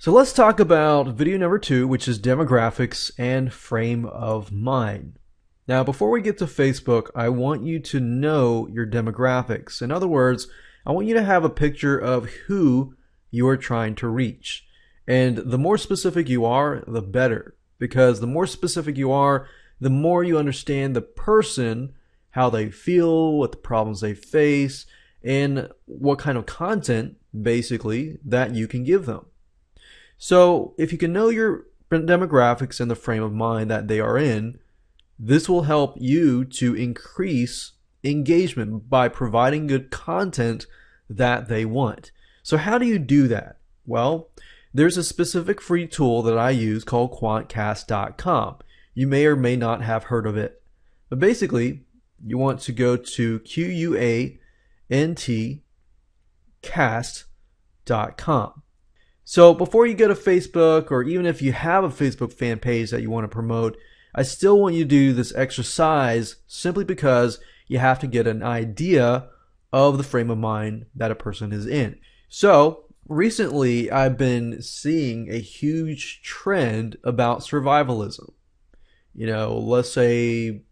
So let's talk about video number 2, which is demographics and frame of mind. Now, before we get to Facebook, I want you to know your demographics. In other words, I want you to have a picture of who you are trying to reach. And the more specific you are, the better. Because the more specific you are, the more you understand the person, how they feel, what the problems they face, and what kind of content, basically, that you can give them. So if you can know your demographics and the frame of mind that they are in, this will help you to increase engagement by providing good content that they want. So how do you do that? Well, there's a specific free tool that I use called Quantcast.com. You may or may not have heard of it. But basically, you want to go to QUANTcast.com. So before you go to Facebook, or even if you have a Facebook fan page that you want to promote, I still want you to do this exercise simply because you have to get an idea of the frame of mind that a person is in. So recently I've been seeing a huge trend about survivalism. Let's say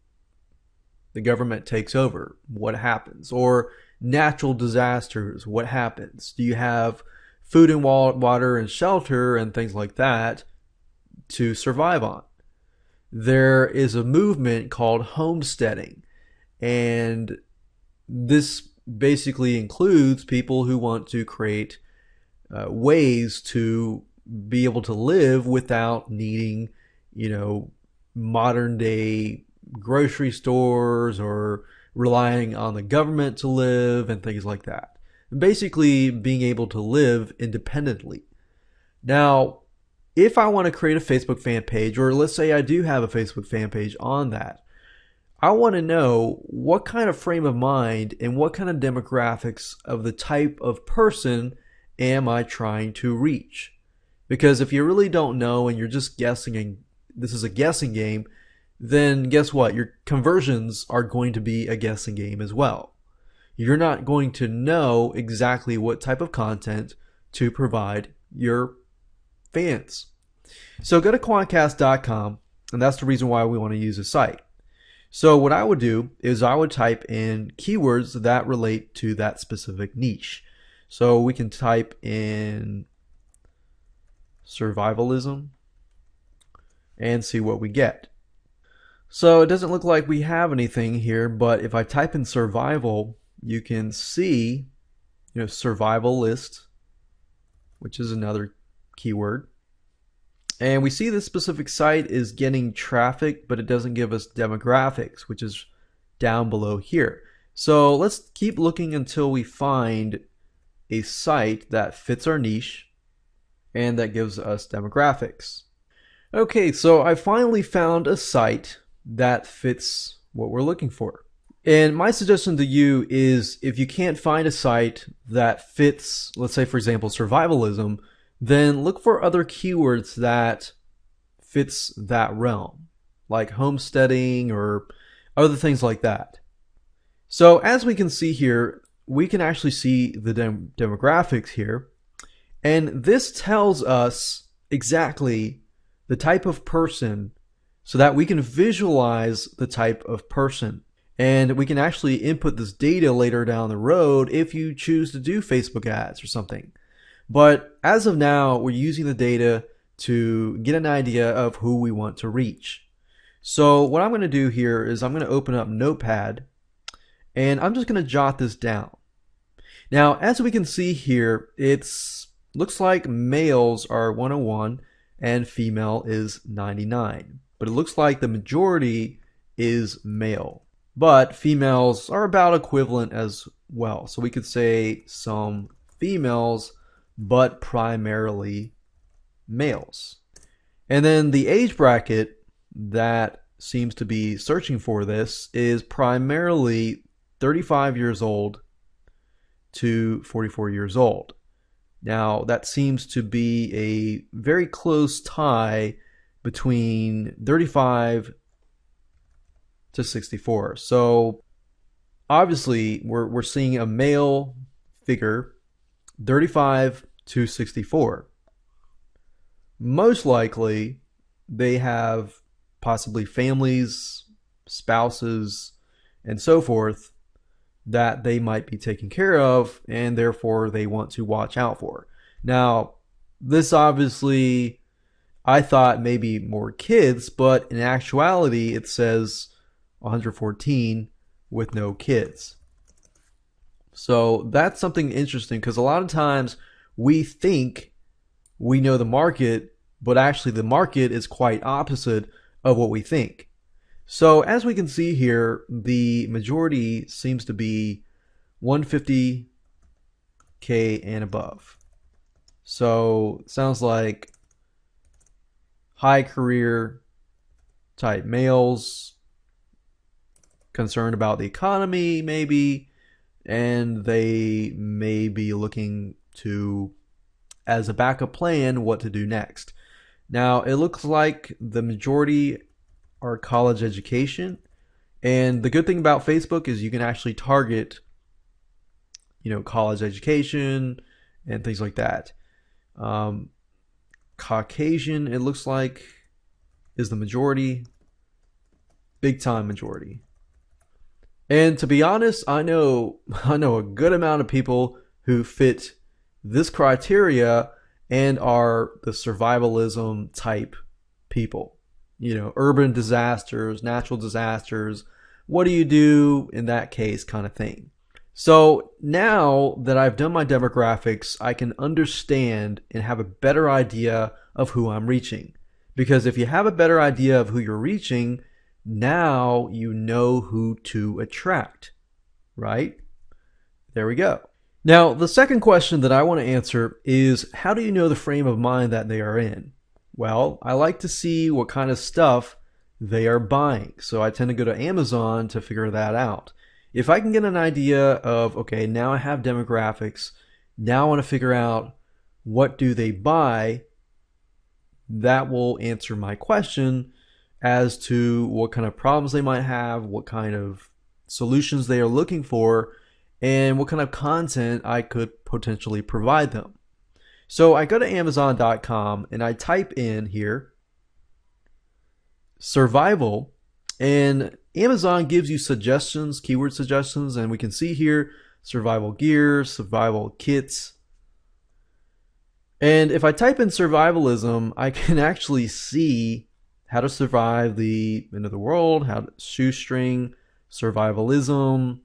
the government takes over, what happens? Or natural disasters, what happens? Do you have food and water and shelter and things like that to survive on? There is a movement called homesteading, and this basically includes people who want to create ways to be able to live without needing, modern day grocery stores or relying on the government to live and things like that. Basically being able to live independently. Now, if I want to create a Facebook fan page, or let's say I do have a Facebook fan page on that, I want to know what kind of frame of mind and what kind of demographics of the type of person am I trying to reach. Because if you really don't know and you're just guessing, and this is a guessing game, then guess what? Your conversions are going to be a guessing game as well. You're not going to know exactly what type of content to provide your fans. So go to Quantcast.com, and that's the reason why we want to use the site. So what I would do is I would type in keywords that relate to that specific niche. So we can type in survivalism and see what we get. So it doesn't look like we have anything here, but if I type in survival, you can see, survival list, which is another keyword. And we see this specific site is getting traffic, but it doesn't give us demographics, which is down below here. So let's keep looking until we find a site that fits our niche and that gives us demographics. Okay, so I finally found a site that fits what we're looking for. And my suggestion to you is, if you can't find a site that fits, let's say for example survivalism, then look for other keywords that fits that realm, like homesteading or other things like that. So as we can see here, we can actually see the demographics here, and this tells us exactly the type of person so that we can visualize the type of person. And we can actually input this data later down the road if you choose to do Facebook ads or something. But as of now, we're using the data to get an idea of who we want to reach. So what I'm going to do here is I'm going to open up Notepad, and I'm just going to jot this down. Now, as we can see here, looks like males are 101 and female is 99. But it looks like the majority is male. But females are about equivalent as well. So we could say some females, but primarily males. And then the age bracket that seems to be searching for this is primarily 35 years old to 44 years old. Now, that seems to be a very close tie between 35 to 64. So obviously we're seeing a male figure, 35 to 64. most likely they have possibly families, spouses, and so forth that they might be taking care of, and therefore they want to watch out for. Now, this obviously, I thought maybe more kids, but in actuality, it says 114 with no kids. So that's something interesting because a lot of times we think we know the market, but actually the market is quite opposite of what we think. So as we can see here, the majority seems to be 150K and above. So it sounds like high career type males, concerned about the economy maybe, and they may be looking to, as a backup plan, what to do next. Now, it looks like the majority are college education. And the good thing about Facebook is you can actually target, college education and things like that. Caucasian, it looks like, is the majority. Big time majority. And to be honest, I know a good amount of people who fit this criteria and are the survivalism type people. Urban disasters, natural disasters. What do you do in that case kind of thing? So now that I've done my demographics, I can understand and have a better idea of who I'm reaching. Because if you have a better idea of who you're reaching, now you know who to attract, right? There we go. Now, the second question that I want to answer is, how do you know the frame of mind that they are in? Well, I like to see what kind of stuff they are buying. So I tend to go to Amazon to figure that out. If I can get an idea of, okay, now I have demographics, now I want to figure out what do they buy, that will answer my question as to what kind of problems they might have, what kind of solutions they are looking for, and what kind of content I could potentially provide them. So I go to Amazon.com and I type in here survival, and Amazon gives you suggestions, keyword suggestions, and we can see here survival gear, survival kits. And if I type in survivalism, I can actually see how to survive the end of the world, how to shoestring, survivalism,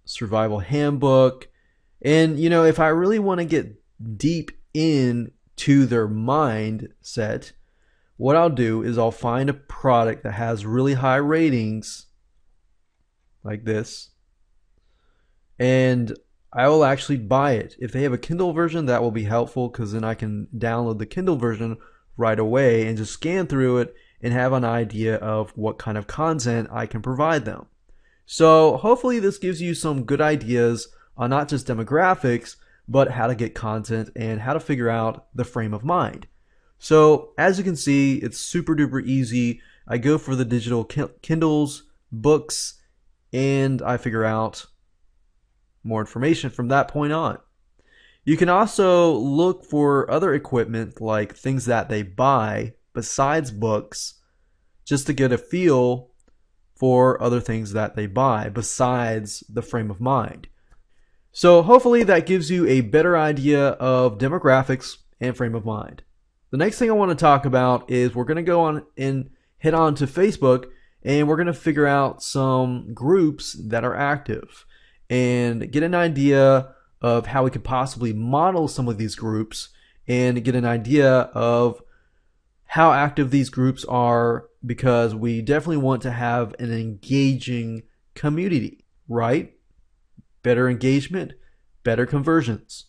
survival handbook. And, if I really want to get deep into their mindset, what I'll do is I'll find a product that has really high ratings, like this, and I will actually buy it. If they have a Kindle version, that will be helpful because then I can download the Kindle version right away and just scan through it and have an idea of what kind of content I can provide them. So hopefully this gives you some good ideas on not just demographics, but how to get content and how to figure out the frame of mind. So as you can see, it's super duper easy. I go for the digital Kindles, books, and I figure out more information from that point on. You can also look for other equipment, like things that they buy besides books, just to get a feel for other things that they buy besides the frame of mind. So hopefully that gives you a better idea of demographics and frame of mind. The next thing I want to talk about is we're going to go on and head on to Facebook, and we're going to figure out some groups that are active and get an idea of how we could possibly model some of these groups and get an idea of how active these groups are, because we definitely want to have an engaging community, right? Better engagement, better conversions.